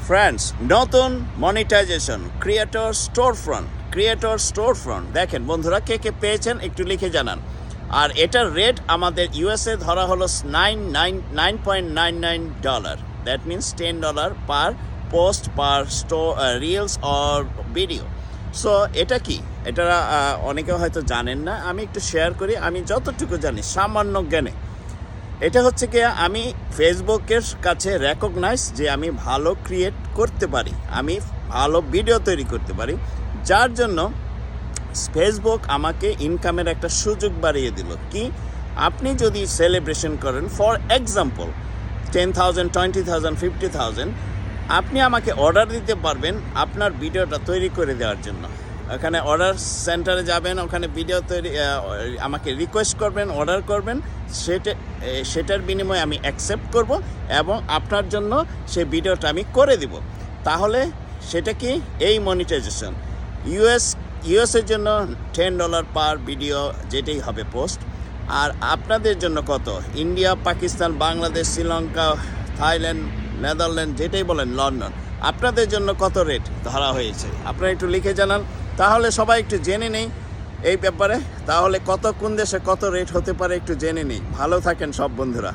Friends, নতুন monetization creator store front দেখেন বন্ধুরা, কে কে পেয়েছেন একটু লিখে জানান। আর এটার রেট আমাদের ইউএসএ ধরা হলো $9.99, that means $10 per post per reels or video. So এটা কি, এটা অনেকে হয়তো জানেন না, আমি একটু শেয়ার করি আমি যতটুকু জানি সামান্য জ্ঞানে। এটা হচ্ছে কি, আমি ফেসবুকের কাছে রেকগনাইজ যে আমি ভালো ক্রিয়েট করতে পারি, আমি ভালো ভিডিও তৈরি করতে পারি, যার জন্য ফেসবুক আমাকে ইনকামের একটা সুযোগ বাড়িয়ে দিল। কি, আপনি যদি সেলিব্রেশন করেন ফর এক্সাম্পল 10,000, 20,000, 50,000, আপনি আমাকে অর্ডার দিতে পারবেন আপনার ভিডিওটা তৈরি করে দেওয়ার জন্য। ওখানে অর্ডার সেন্টারে যাবেন, ওখানে ভিডিও তৈরি আমাকে রিকোয়েস্ট করবেন, অর্ডার করবেন, সেটার বিনিময়ে আমি অ্যাকসেপ্ট করব এবং আপনার জন্য সেই ভিডিওটা আমি করে দিব। তাহলে সেটা কি, এই মনিটাইজেশন ইউএসের জন্য $10 পার ভিডিও যেটাই হবে পোস্ট। আর আপনাদের জন্য কত, India, Pakistan, Bangladesh, Sri Lanka, Thailand, Netherland, যেটাই বলেন, লন্ডন, আপনাদের জন্য কত রেট ধরা হয়েছে আপনারা একটু লিখে জানান। তাহলে সবাই একটু জেনে নেই এই ব্যাপারে, তাহলে কোন দেশে কত রেট হতে পারে একটু জেনে নিই। ভালো থাকেন সব বন্ধুরা।